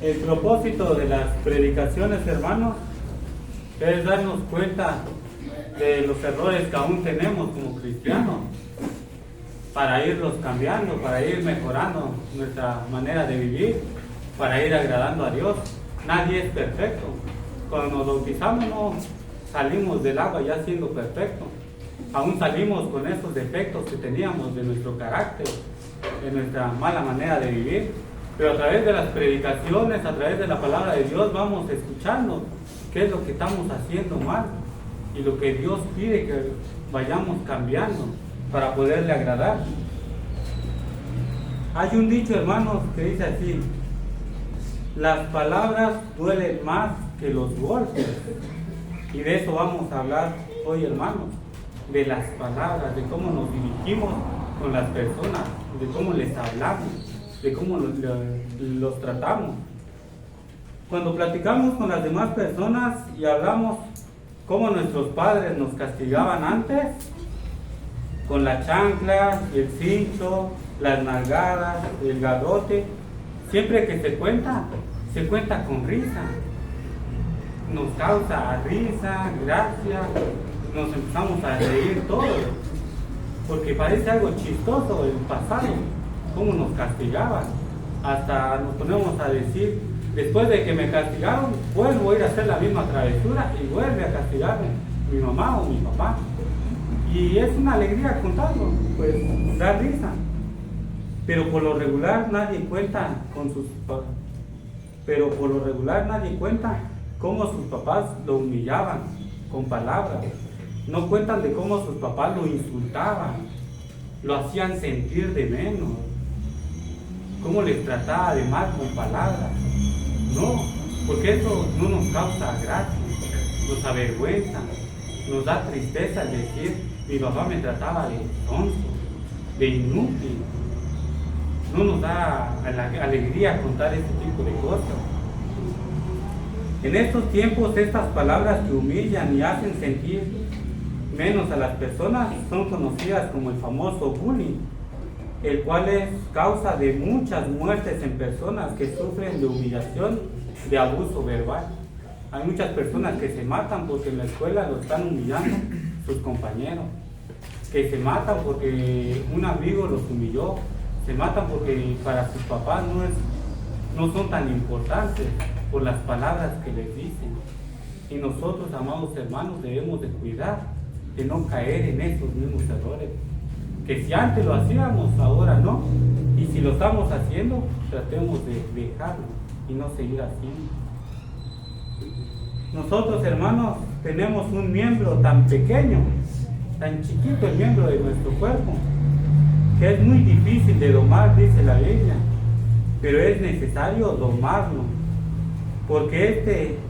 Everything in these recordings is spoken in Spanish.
El propósito de las predicaciones, hermanos, es darnos cuenta de los errores que aún tenemos como cristianos, para irlos cambiando, para ir mejorando nuestra manera de vivir, para ir agradando a Dios. Nadie es perfecto. Cuando nos bautizamos no salimos del agua ya siendo perfectos. Aún salimos con esos defectos que teníamos de nuestro carácter, de nuestra mala manera de vivir. Pero a través de las predicaciones, a través de la palabra de Dios, vamos escuchando qué es lo que estamos haciendo mal y lo que Dios pide que vayamos cambiando para poderle agradar. Hay un dicho, hermanos, que dice así: las palabras duelen más que los golpes. Y de eso vamos a hablar hoy, hermanos, de las palabras, de cómo nos dirigimos con las personas, de cómo les hablamos, de cómo los tratamos. Cuando platicamos con las demás personas y hablamos cómo nuestros padres nos castigaban antes, con la chancla, el cincho, las nalgadas, el garrote, siempre que se cuenta con risa. Nos causa risa, gracia, nos empezamos a reír todos, porque parece algo chistoso el pasado, cómo nos castigaban. Hasta nos ponemos a decir, después de que me castigaron, vuelvo a ir a hacer la misma travesura y vuelve a castigarme mi mamá o mi papá. Y es una alegría contarlo, pues da risa. Pero por lo regular nadie cuenta cómo sus papás lo humillaban con palabras. No cuentan de cómo sus papás lo insultaban, lo hacían sentir de menos, cómo les trataba de mal con palabras. No, porque eso no nos causa gracia, nos avergüenza, nos da tristeza el decir: mi papá me trataba de tonto, de inútil. No nos da alegría contar este tipo de cosas. En estos tiempos, estas palabras que humillan y hacen sentir menos a las personas son conocidas como el famoso bullying, el cual es causa de muchas muertes en personas que sufren de humillación, de abuso verbal. Hay muchas personas que se matan porque en la escuela lo están humillando sus compañeros, que se matan porque un amigo los humilló, se matan porque para sus papás no son tan importantes por las palabras que les dicen. Y nosotros, amados hermanos, debemos de cuidar de no caer en esos mismos errores, que si antes lo hacíamos, ahora no. Y si lo estamos haciendo, tratemos de dejarlo y no seguir haciendo. Nosotros, hermanos, tenemos un miembro tan pequeño, tan chiquito, el miembro de nuestro cuerpo, que es muy difícil de domar, dice la Biblia, pero es necesario domarlo, porque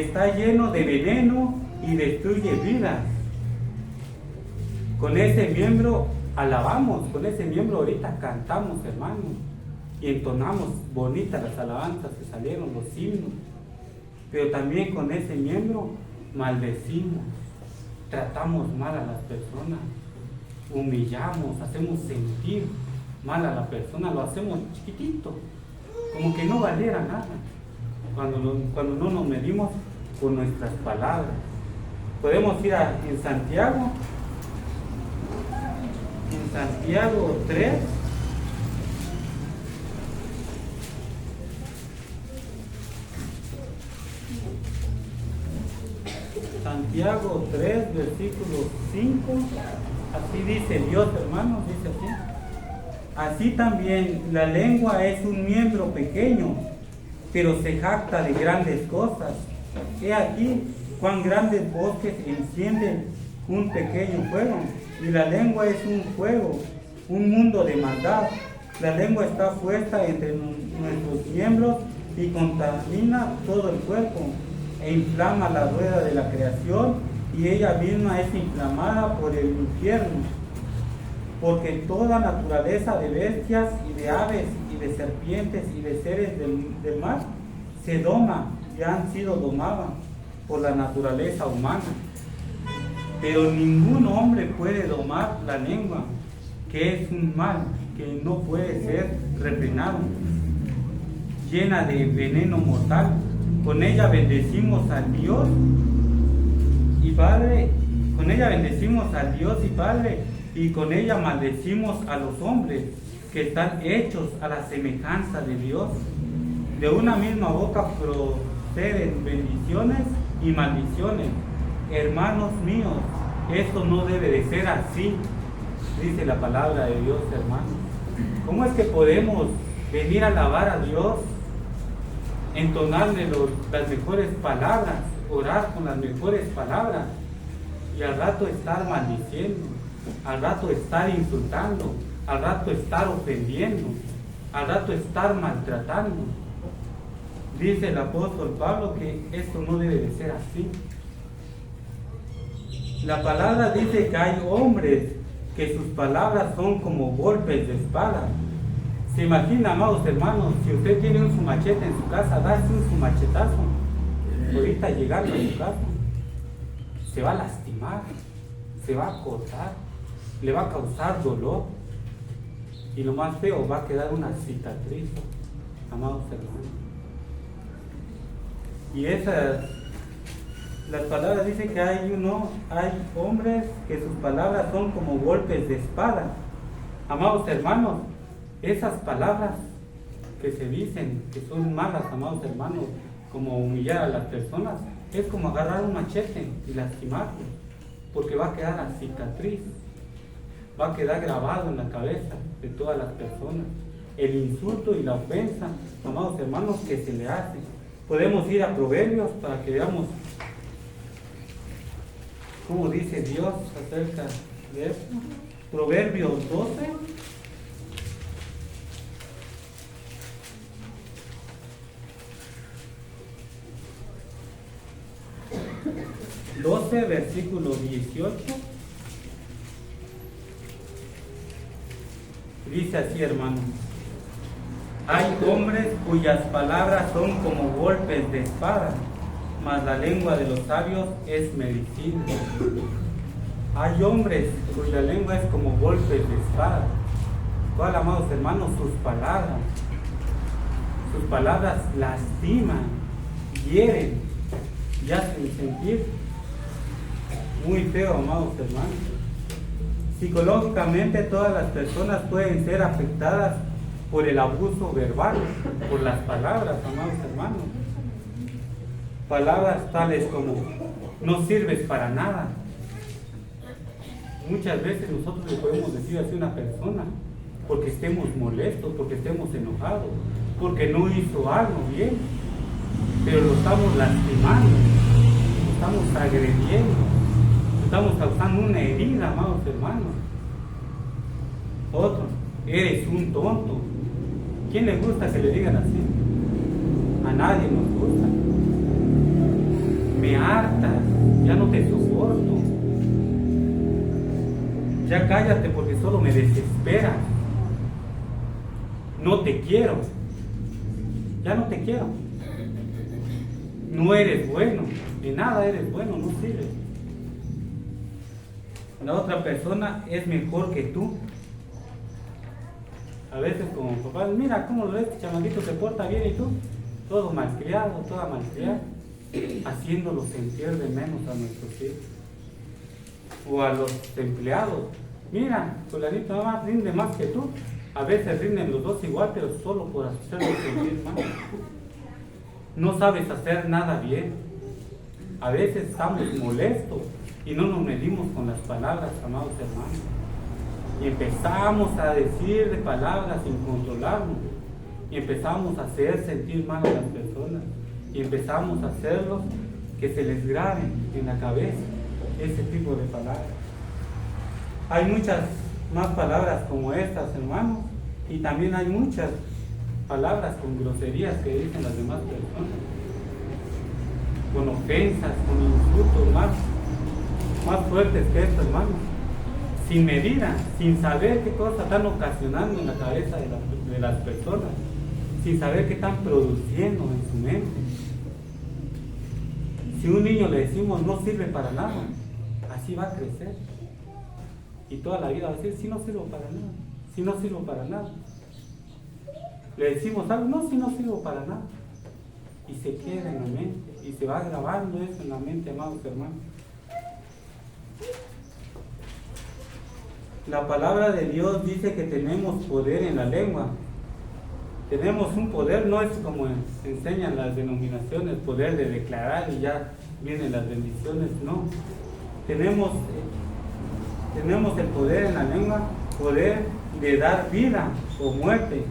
está lleno de veneno y destruye vidas. Con ese miembro alabamos, con ese miembro ahorita cantamos, hermanos, y entonamos bonitas las alabanzas que salieron, los himnos. Pero también con ese miembro maldecimos, tratamos mal a las personas, humillamos, hacemos sentir mal a la persona, lo hacemos chiquitito, como que no valiera nada, cuando no nos medimos con nuestras palabras. Podemos ir en Santiago 3, Santiago 3, versículo 5, así dice Dios, hermanos, dice así: así también la lengua es un miembro pequeño, pero se jacta de grandes cosas. He aquí cuán grandes bosques encienden un pequeño fuego, y la lengua es un fuego, un mundo de maldad. La lengua está puesta entre nuestros miembros y contamina todo el cuerpo, e inflama la rueda de la creación, y ella misma es inflamada por el infierno. Porque toda naturaleza de bestias y de aves y de serpientes y de seres del mar se doma y han sido domadas por la naturaleza humana. Pero ningún hombre puede domar la lengua, que es un mal que no puede ser refrenado. llena de veneno mortal. Con ella bendecimos al Dios y Padre, con ella bendecimos al Dios y Padre, y con ella maldecimos a los hombres que están hechos a la semejanza de Dios. De una misma boca proceden bendiciones y maldiciones. Hermanos míos, esto no debe de ser así, dice la palabra de Dios, hermanos. ¿Cómo es que podemos venir a alabar a Dios, entonarle las mejores palabras, orar con las mejores palabras, y al rato estar maldiciendo, al rato estar insultando, al rato estar ofendiendo, al rato estar maltratando? Dice el apóstol Pablo que esto no debe de ser así. La palabra dice que hay hombres que sus palabras son como golpes de espada. ¿Se imagina, amados hermanos, si usted tiene un machete en su casa, darse un machetazo, ahorita llegando a su casa, se va a lastimar, se va a cortar, le va a causar dolor, y lo más feo, va a quedar una cicatriz, amados hermanos. Y las palabras dicen que hay hombres que sus palabras son como golpes de espada. Amados hermanos, esas palabras que se dicen que son malas, amados hermanos, como humillar a las personas, es como agarrar un machete y lastimarlo, porque va a quedar la cicatriz, va a quedar grabado en la cabeza de todas las personas el insulto y la ofensa, amados hermanos, que se le hace. Podemos ir a Proverbios para que veamos cómo dice Dios acerca de esto. Proverbios 12, versículo 18. Dice así, hermano: hay hombres cuyas palabras son como golpes de espada, mas la lengua de los sabios es medicina. Hay hombres cuya lengua es como golpes de espada. ¿Cuál, amados hermanos? Sus palabras lastiman, hieren y hacen sentir muy feo, amados hermanos. Psicológicamente todas las personas pueden ser afectadas por el abuso verbal, por las palabras, amados hermanos. Palabras tales como: no sirves para nada. Muchas veces nosotros le podemos decir así a una persona porque estemos molestos, porque estemos enojados, porque no hizo algo bien, pero lo estamos lastimando, lo estamos agrediendo, estamos causando una herida, amados hermanos. Otro: eres un tonto. ¿Quién le gusta que le digan así? A nadie nos gusta. Me hartas, ya no te soporto. Ya cállate porque solo me desesperas. No te quiero. Ya no te quiero. No eres bueno, de nada eres bueno, no sirves. La otra persona es mejor que tú. A veces como papá, mira cómo lo ves, este chamaquito se porta bien, y tú, todo malcriado, toda malcriada, haciéndolo sentir de menos a nuestros hijos. O a los empleados, mira, fulanito nada más rinde más que tú. A veces rinden los dos igual, pero solo por hacerlo sentir mal. No sabes hacer nada bien. A veces estamos molestos y no nos medimos con las palabras, amados hermanos. Y empezamos a decir de palabras sin controlarnos. Y empezamos a hacer sentir mal a las personas. Y empezamos a hacerlos que se les grabe en la cabeza ese tipo de palabras. Hay muchas más palabras como estas, hermanos. Y también hay muchas palabras con groserías que dicen las demás personas. Con ofensas, con insultos más fuertes que esto, hermanos. Sin medida, sin saber qué cosas están ocasionando en la cabeza de las personas, sin saber qué están produciendo en su mente. Si a un niño le decimos no sirve para nada, así va a crecer. Y toda la vida va a decir, si no sirvo para nada, si no sirvo para nada. Le decimos algo, no, si no sirvo para nada. Y se queda en la mente, y se va grabando eso en la mente, amados hermanos. La palabra de Dios dice que tenemos poder en la lengua. Tenemos un poder, no es como enseñan las denominaciones, poder de declarar y ya vienen las bendiciones, no. Tenemos el poder en la lengua, poder de dar vida o muerte.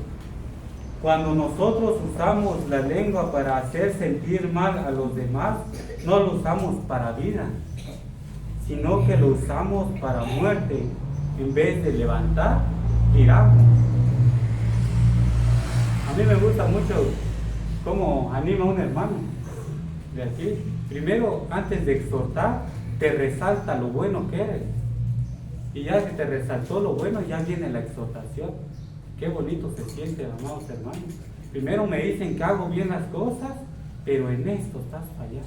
Cuando nosotros usamos la lengua para hacer sentir mal a los demás, no lo usamos para vida, sino que lo usamos para muerte. En vez de levantar, tiramos. A mí me gusta mucho cómo anima un hermano de aquí. Primero, antes de exhortar, te resalta lo bueno que eres. Y ya que te resaltó lo bueno, ya viene la exhortación. Qué bonito se siente, amados hermanos. Primero me dicen que hago bien las cosas, pero en esto estás fallando.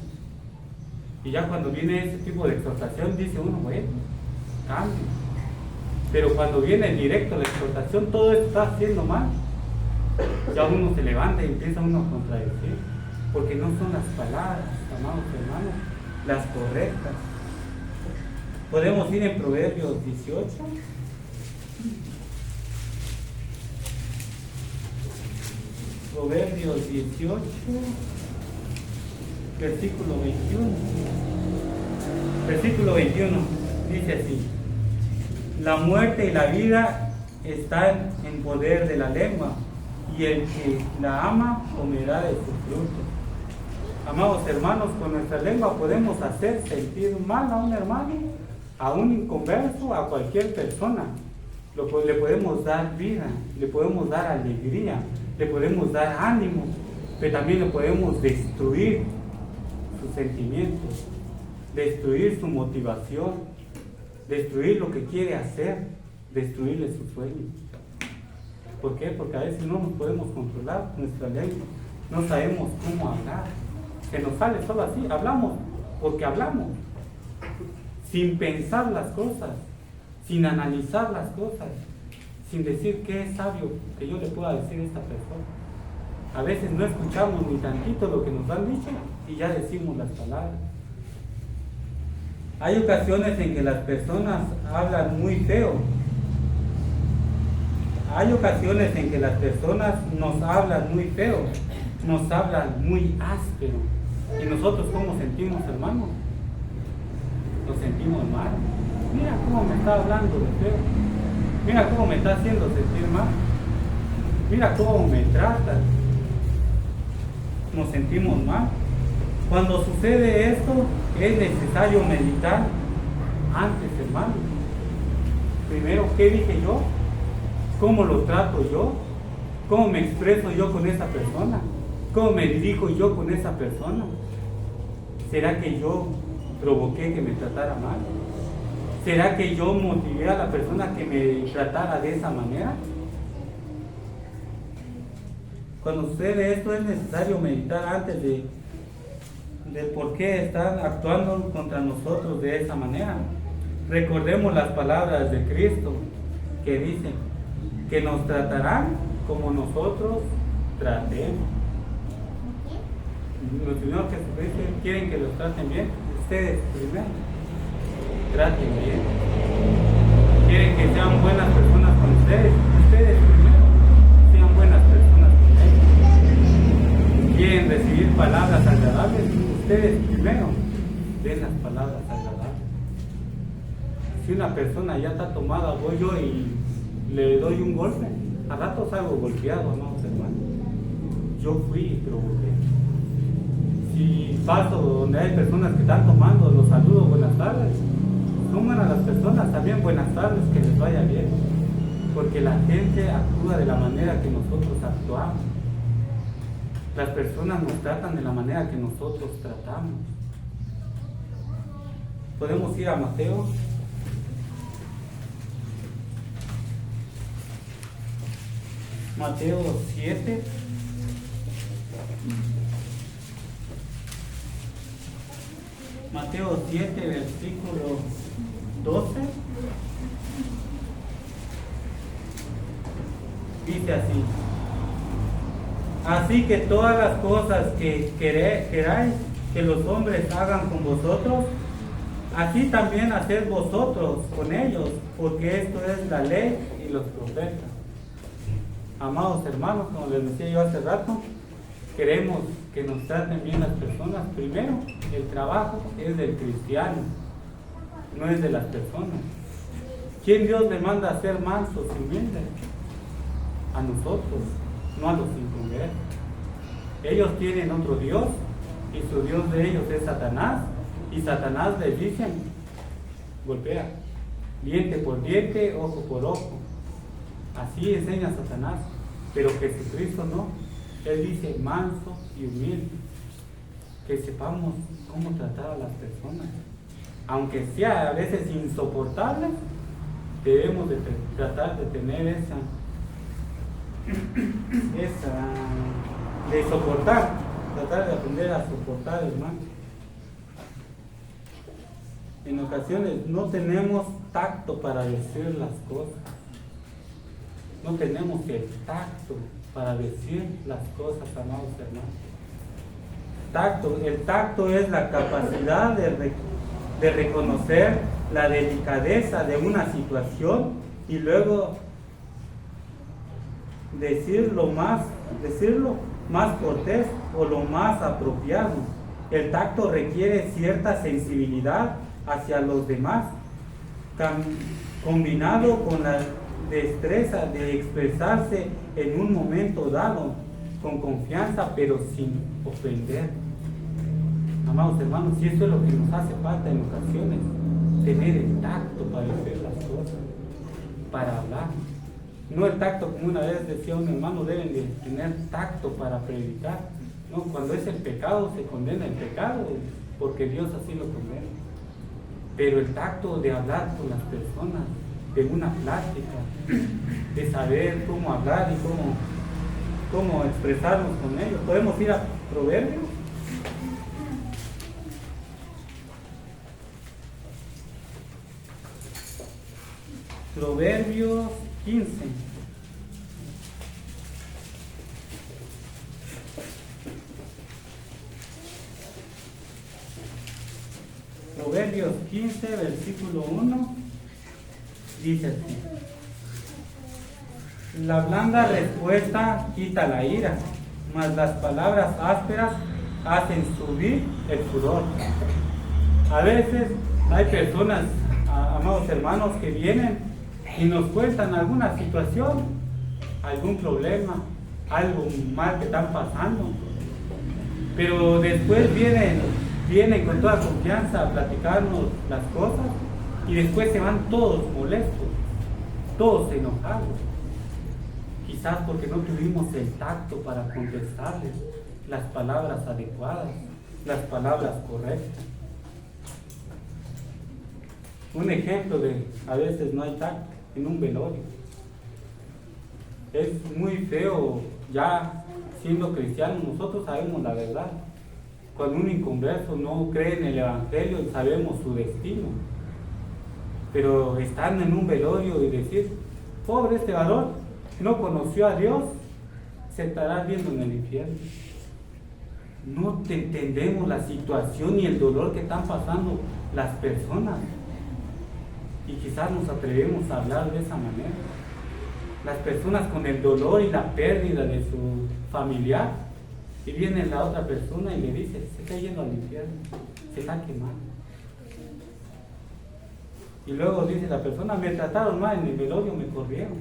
Y ya cuando viene ese tipo de exhortación, dice uno, bueno, cambio. Pero cuando viene directo la exhortación, todo esto está haciendo mal. Ya uno se levanta y empieza uno a contradecir, porque no son las palabras, amados hermanos, las correctas. Podemos ir en Proverbios 18. Proverbios 18, versículo 21. Versículo 21 dice así: la muerte y la vida están en poder de la lengua, y el que la ama comerá de su fruto. Amados hermanos, con nuestra lengua podemos hacer sentir mal a un hermano, a un inconverso, a cualquier persona. Le podemos dar vida, le podemos dar alegría, le podemos dar ánimo, pero también le podemos destruir sus sentimientos, destruir su motivación, destruir lo que quiere hacer, destruirle sus sueños. ¿Por qué? Porque a veces no nos podemos controlar nuestra lengua, no sabemos cómo hablar, se nos sale solo así, hablamos porque hablamos, sin pensar las cosas, sin analizar las cosas, sin decir qué es sabio que yo le pueda decir a esta persona. A veces no escuchamos ni tantito lo que nos han dicho y ya decimos las palabras. Hay ocasiones en que las personas hablan muy feo. Hay ocasiones en que las personas nos hablan muy feo, nos hablan muy áspero. ¿Y nosotros cómo sentimos, hermano? Nos sentimos mal. Mira cómo me está hablando de feo. Mira cómo me está haciendo sentir mal. Mira cómo me trata. Nos sentimos mal. Cuando sucede esto, es necesario meditar antes, hermano. Primero, ¿qué dije yo? ¿Cómo lo trato yo? ¿Cómo me expreso yo con esa persona? ¿Cómo me dirijo yo con esa persona? ¿Será que yo provoqué que me tratara mal? ¿Será que yo motivé a la persona que me tratara de esa manera? Cuando sucede esto, es necesario meditar antes de por qué están actuando contra nosotros de esa manera. Recordemos las palabras de Cristo que dicen que nos tratarán como nosotros tratemos. Los Señor Jesucristo quieren que los traten bien. Ustedes primero traten bien. Quieren que sean buenas personas con ustedes. Ustedes primero sean buenas personas con ellos. Quieren recibir palabras agradables. Ustedes primero den las palabras agradables. Si una persona ya está tomada, voy yo y le doy un golpe, a rato salgo golpeado, amados hermanos. Yo fui y provoqué. Si paso donde hay personas que están tomando, los saludo, buenas tardes. Toman a las personas también buenas tardes, que les vaya bien. Porque la gente actúa de la manera que nosotros actuamos. Las personas nos tratan de la manera que nosotros tratamos. Podemos ir a Mateo. Mateo 7. Mateo 7, versículo 12. Dice así: Así que todas las cosas que queráis que los hombres hagan con vosotros, así también haced vosotros con ellos, porque esto es la ley y los profetas. Amados hermanos, como les decía yo hace rato, queremos que nos traten bien las personas. Primero, el trabajo es del cristiano, no es de las personas. ¿Quién Dios le manda a ser mansos y humildes? A nosotros, no a los inconversos. Ellos tienen otro Dios, y su Dios de ellos es Satanás, y Satanás les dice, golpea, diente por diente, ojo por ojo. Así enseña Satanás, pero Jesucristo no. Él dice manso y humilde, que sepamos cómo tratar a las personas. Aunque sea a veces insoportable, debemos de tratar de tener esa de soportar, tratar de aprender a soportar, hermano. En ocasiones no tenemos tacto para decir las cosas. No tenemos el tacto para decir las cosas, amados hermanos. El tacto es la capacidad de reconocer la delicadeza de una situación y luego decirlo más cortés o lo más apropiado. El tacto requiere cierta sensibilidad hacia los demás, combinado con la destreza de expresarse en un momento dado, con confianza, pero sin ofender. Amados hermanos, si esto es lo que nos hace falta en ocasiones, tener el tacto para decir las cosas, para hablar. No el tacto, como una vez decía un hermano, deben de tener tacto para predicar. No, cuando es el pecado, se condena el pecado, porque Dios así lo condena. Pero el tacto de hablar con las personas, de una plática, de saber cómo hablar y cómo expresarnos con ellos. Podemos ir a Proverbios. Proverbios 15. Proverbios 15, versículo 1, dice así: la blanda respuesta quita la ira, mas las palabras ásperas hacen subir el furor. A veces hay personas, amados hermanos, que vienen y nos cuentan alguna situación, algún problema, algo mal que están pasando, pero después vienen con toda confianza a platicarnos las cosas y después se van todos molestos, todos enojados, quizás porque no tuvimos el tacto para contestarles las palabras adecuadas, las palabras correctas. Un ejemplo de a veces no hay tacto en un velorio. Es muy feo, ya siendo cristianos, nosotros sabemos la verdad. Cuando un inconverso no cree en el Evangelio, sabemos su destino. Pero estando en un velorio y decir, pobre este varón, no conoció a Dios, se estará viendo en el infierno. No entendemos la situación y el dolor que están pasando las personas. Y quizás nos atrevemos a hablar de esa manera. Las personas con el dolor y la pérdida de su familiar, y viene la otra persona y le dice, se está yendo al infierno, se está quemando. Y luego dice la persona, me trataron mal en el velorio, me corrieron,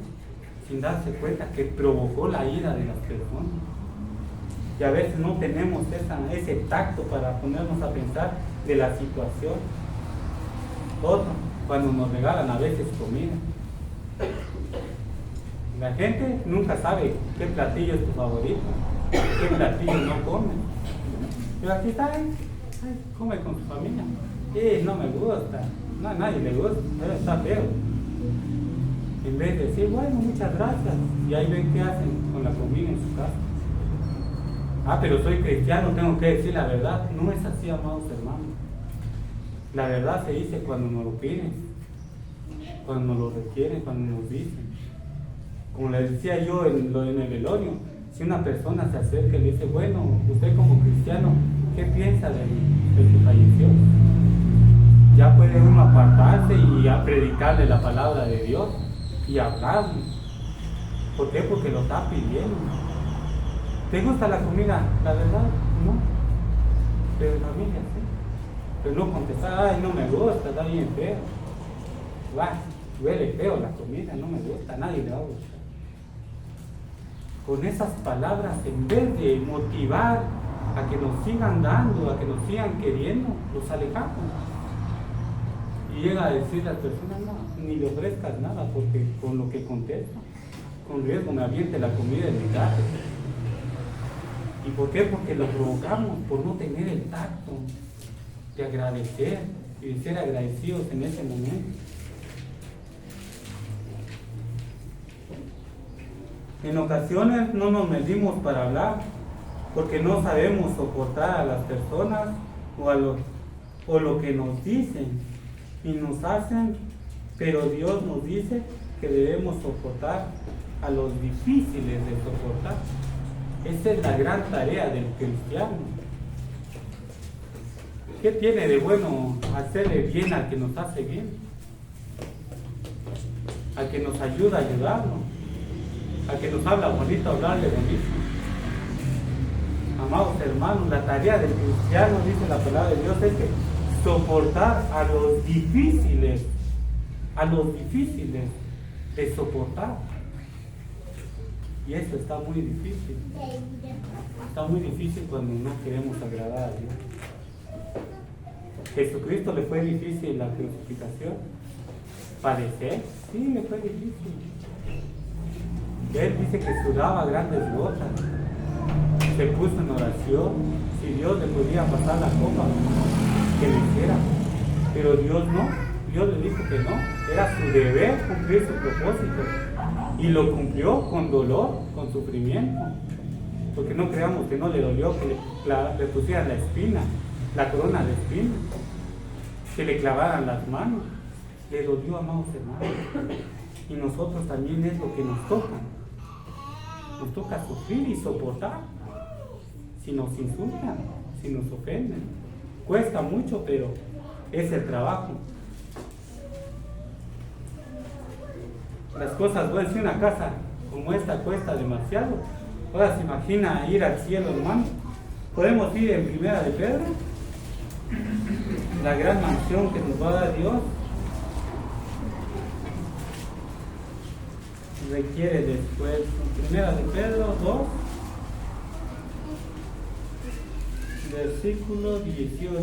sin darse cuenta que provocó la ira de las personas. Y a veces no tenemos ese tacto para ponernos a pensar de la situación. Otro, cuando nos regalan a veces comida. La gente nunca sabe qué platillo es tu favorito, qué platillo no come. Pero aquí está, come con su familia. No me gusta, no, a nadie le gusta, pero está feo. En vez de decir, bueno, muchas gracias, y ahí ven qué hacen con la comida en su casa. Pero soy cristiano, tengo que decir la verdad. No es así, amados hermanos. La verdad se dice cuando nos lo piden, cuando nos lo requieren, cuando nos dicen. Como les decía yo en el velorio, Si una persona se acerca y le dice, bueno, usted como cristiano, ¿qué piensa del que falleció? Ya puede uno apartarse y a predicarle la palabra de Dios y hablarle. ¿Por qué? Porque lo está pidiendo. ¿Te gusta la comida? La verdad, no. Pero familia, sí. Pero no contestar, ay, no me gusta, está bien feo. Va, huele feo la comida, no me gusta, nadie le va a gustar. Con esas palabras, en vez de motivar a que nos sigan dando, a que nos sigan queriendo, los alejamos. Y llega a decir a las personas, no, ni le ofrezcas nada, porque con lo que contesta, con riesgo me aviente la comida en mi casa. ¿Y por qué? Porque lo provocamos por no tener el tacto de agradecer y de ser agradecidos en ese momento. En ocasiones no nos medimos para hablar porque no sabemos soportar a las personas o lo que nos dicen y nos hacen, pero Dios nos dice que debemos soportar a los difíciles de soportar. Esa es la gran tarea del cristiano. ¿Qué tiene de bueno hacerle bien al que nos hace bien? Al que nos ayuda a ayudarnos, al que nos habla bonito, hablarle bonito. Amados hermanos, la tarea del cristiano, dice la palabra de Dios, es que soportar a los difíciles de soportar. Y eso está muy difícil. Está muy difícil cuando no queremos agradar a Dios. Jesucristo le fue difícil la crucificación. ¿Padecer? Sí, le fue difícil. Él dice que sudaba grandes gotas. Se puso en oración. Si Dios le podía pasar la copa, que le hiciera. Pero Dios no. Dios le dijo que no. Era su deber cumplir su propósito. Y lo cumplió con dolor, con sufrimiento. Porque no creamos que no le dolió que le pusieran la espina, la corona de espina, que le clavaran las manos. Le dolió, amados hermanos. Y nosotros también es lo que nos toca. Nos toca sufrir y soportar. Si nos insultan, si nos ofenden. Cuesta mucho, pero es el trabajo. Las cosas buenas, si una casa como esta cuesta demasiado, ahora se imagina ir al cielo, hermano. Podemos ir en Primera de Pedro, la gran mansión que nos va a dar Dios. Requiere después, Primera de Pedro 2, versículo 18.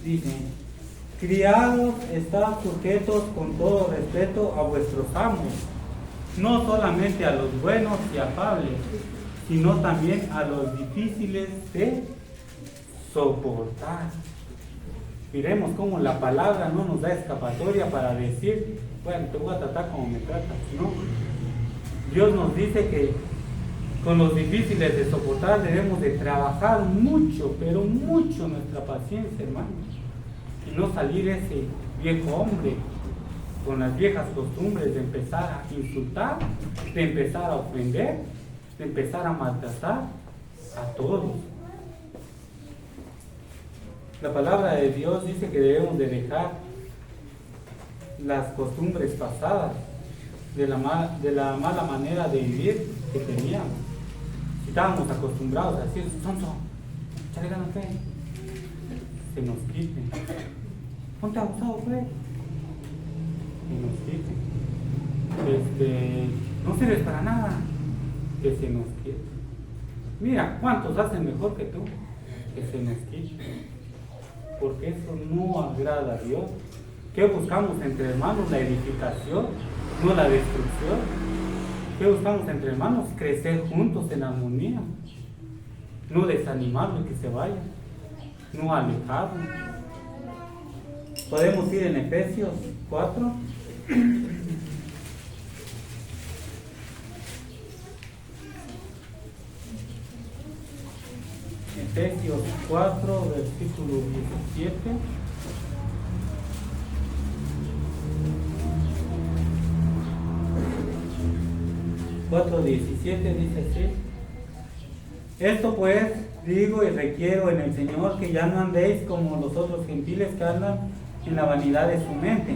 Dice: criados, estad sujetos con todo respeto a vuestros amos, no solamente a los buenos y afables, sino también a los difíciles de soportar. Miremos cómo la palabra no nos da escapatoria para decir, bueno, te voy a tratar como me tratas, ¿no? Dios nos dice que con los difíciles de soportar debemos de trabajar mucho, pero mucho nuestra paciencia, hermanos. Y no salir ese viejo hombre con las viejas costumbres de empezar a insultar, de empezar a ofender, de empezar a maltratar a todos. La palabra de Dios dice que debemos de dejar las costumbres pasadas de la mala manera de vivir que teníamos. Si estábamos acostumbrados a decir, sonso, échale ganas, fe, se nos quite. Ponte abusado, fe, se nos quite. No sirves para nada, que se nos quite. Mira, ¿cuántos hacen mejor que tú? Que se nos quite. Porque eso no agrada a Dios. ¿Qué buscamos entre hermanos? La edificación, no la destrucción. ¿Qué buscamos entre hermanos? Crecer juntos en armonía. No desanimarlo y que se vaya. No alejarlo. Podemos ir en Efesios 4. Efesios 4, versículo 17. 4:17 dice así: esto pues digo y requiero en el Señor, que ya no andéis como los otros gentiles que andan en la vanidad de su mente,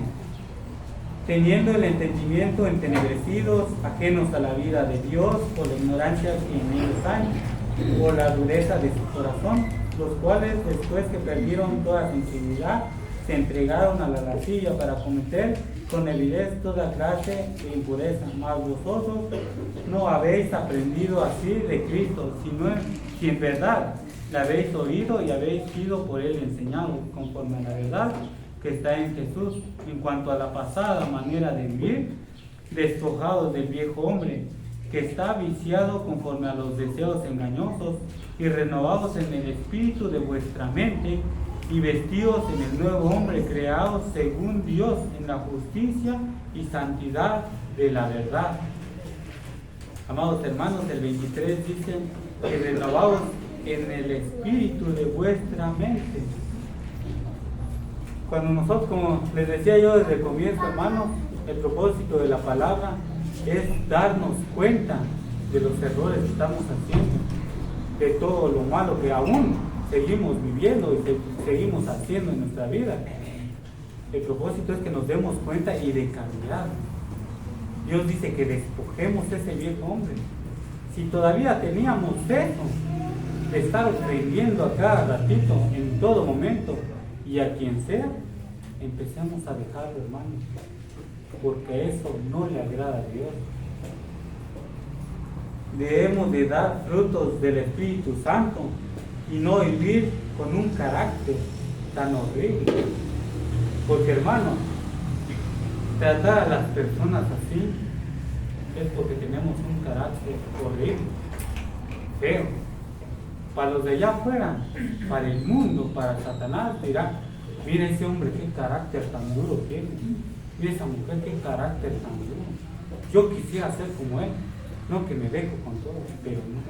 teniendo el entendimiento entenebrecidos, ajenos a la vida de Dios por la ignorancia que en ellos hay, por la dureza de su corazón, los cuales después que perdieron toda sensibilidad, se entregaron a la lascivia para cometer con avidez toda clase de impureza. Mas vosotros no habéis aprendido así de Cristo, sino si en verdad la habéis oído y habéis sido por él enseñados, conforme a la verdad que está en Jesús. En cuanto a la pasada manera de vivir, despojados del viejo hombre, que está viciado conforme a los deseos engañosos, y renovados en el espíritu de vuestra mente, y vestidos en el nuevo hombre, creados según Dios en la justicia y santidad de la verdad. Amados hermanos, el 23 dice que renovados en el espíritu de vuestra mente. Cuando nosotros, como les decía yo desde el comienzo, hermanos, el propósito de la palabra es darnos cuenta de los errores que estamos haciendo, de todo lo malo que aún seguimos viviendo y seguimos haciendo en nuestra vida. El propósito es que nos demos cuenta y de cambiar. Dios dice que despojemos ese viejo hombre. Si todavía teníamos eso de estar ofendiendo a cada ratito, en todo momento, y a quien sea, empecemos a dejarlo, hermanos, porque eso no le agrada a Dios. Debemos de dar frutos del Espíritu Santo y no vivir con un carácter tan horrible. Porque, hermanos, tratar a las personas así es porque tenemos un carácter horrible, feo. Para los de allá afuera, para el mundo, para Satanás, dirá: mira ese hombre, qué carácter tan duro tiene. Mira esa mujer, qué carácter tan duro. Yo quisiera ser como él. No que me dejo con todo, pero no.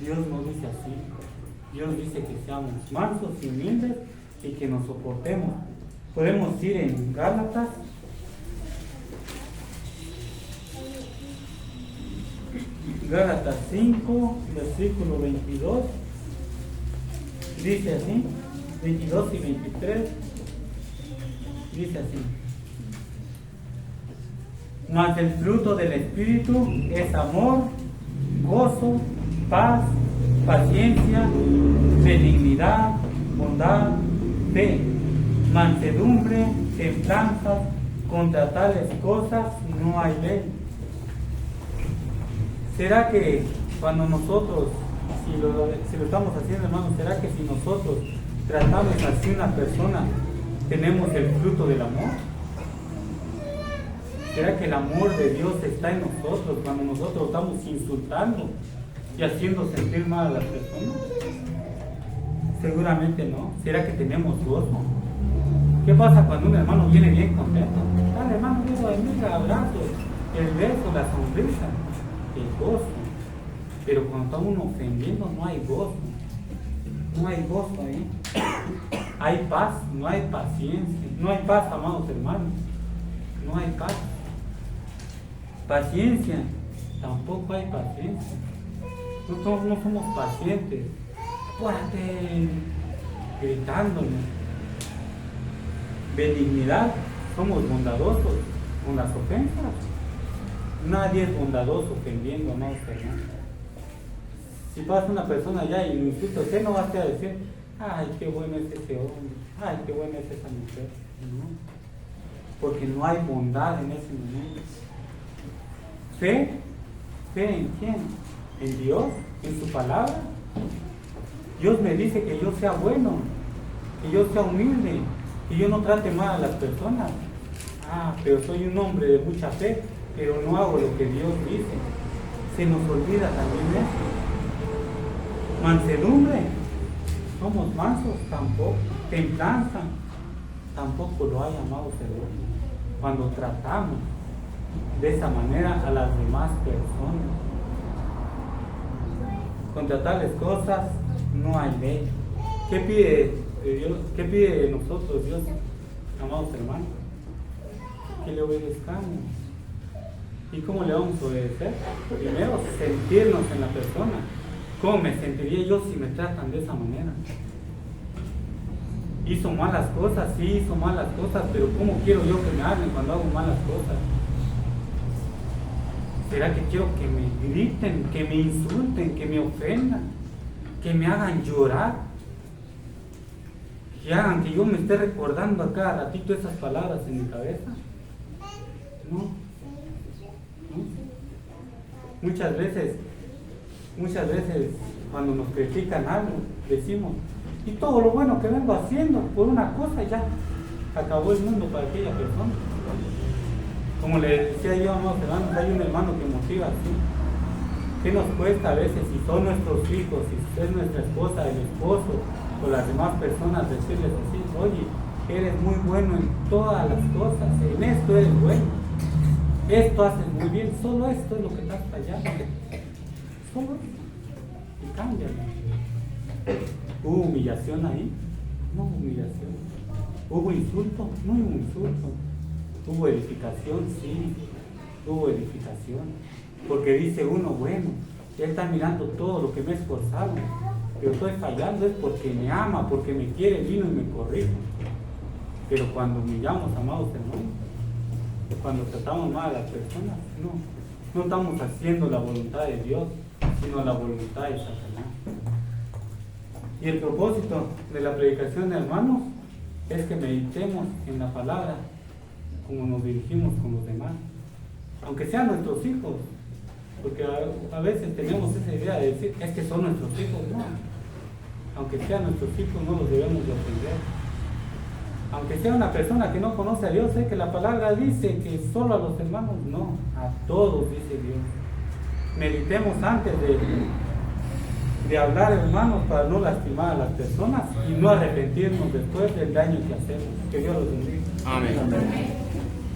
Dios no dice así. Dios dice que seamos mansos y humildes y que nos soportemos. Podemos ir en Gálatas. Gálatas 5, versículo 22. Dice así, 22 y 23. Dice así: mas el fruto del Espíritu es amor, gozo, paz, paciencia, benignidad, bondad, fe, mansedumbre, templanza. Contra tales cosas no hay ley. ¿Será que cuando nosotros, si lo estamos haciendo, hermanos, será que si nosotros tratamos así a una persona, tenemos el fruto del amor? ¿Será que el amor de Dios está en nosotros cuando nosotros estamos insultando y haciendo sentir mal a las personas? Seguramente no. ¿Será que tenemos gozo? ¿Qué pasa cuando un hermano viene bien contento? Dale, hermano, bendiga, abrazo, el beso, la sonrisa, el gozo. Pero cuando está uno ofendiendo, no hay gozo. No hay gozo ahí. Hay paz, no hay paciencia. No hay paz, amados hermanos. No hay paz. Paciencia, tampoco hay paciencia. Nosotros no somos pacientes. Fuerte, gritándole. Benignidad, somos bondadosos con las ofensas. Nadie es bondadoso ofendiendo, no, hermano. Si pasa una persona allá y lo insulta, usted no va a decir: ay, qué bueno es ese hombre, ay, qué buena es esa mujer. No, porque no hay bondad en ese momento. ¿Fe? ¿Fe en quién? ¿En Dios? ¿En su palabra? Dios me dice que yo sea bueno, que yo sea humilde, que yo no trate mal a las personas. Ah, pero soy un hombre de mucha fe, pero no hago lo que Dios dice. Se nos olvida también eso. Mansedumbre, somos mansos, tampoco. Templanza, tampoco lo hay, amados hermanos. Cuando tratamos de esa manera a las demás personas, contra tales cosas no hay ley. ¿Qué pide Dios? ¿Qué pide de nosotros Dios, amados hermanos? Que le obedezcamos. ¿Y cómo le vamos a obedecer? Primero, sentirnos en la persona. ¿Cómo me sentiría yo si me tratan de esa manera? Hizo malas cosas, sí hizo malas cosas, pero ¿cómo quiero yo que me hablen cuando hago malas cosas? ¿Será que quiero que me griten, que me insulten, que me ofendan, que me hagan llorar? Que hagan que yo me esté recordando a cada ratito esas palabras en mi cabeza. No. Muchas veces cuando nos critican algo, decimos, y todo lo bueno que vengo haciendo por una cosa ya acabó el mundo para aquella persona. Como le decía yo, amados hermanos, hay un hermano que motiva así. ¿Qué nos cuesta a veces, si son nuestros hijos, si es nuestra esposa, el esposo o las demás personas, decirles así, oye, eres muy bueno en todas las cosas, en esto eres bueno, esto haces muy bien, solo esto es lo que estás fallando, solo esto, y cámbialo. ¿Hubo humillación ahí? No hubo humillación. ¿Hubo insulto? No hubo insulto. ¿Hubo edificación? Sí, hubo edificación. Porque dice uno, bueno, él está mirando todo lo que me he esforzado. Yo estoy fallando es porque me ama, porque me quiere, vino y me corrige. Pero cuando humillamos, amados hermanos, cuando tratamos mal a las personas, no estamos haciendo la voluntad de Dios, sino la voluntad de Satanás. Y el propósito de la predicación, hermanos, es que meditemos en la palabra como nos dirigimos con los demás, aunque sean nuestros hijos, porque a veces tenemos esa idea de decir, es que son nuestros hijos. No, aunque sean nuestros hijos no los debemos de ofender. Aunque sea una persona que no conoce a Dios, sé que la palabra dice que solo a los hermanos, no, a todos dice Dios. Meditemos antes de hablar, hermanos, para no lastimar a las personas y no arrepentirnos después del daño que hacemos. Que Dios los bendiga. Amén.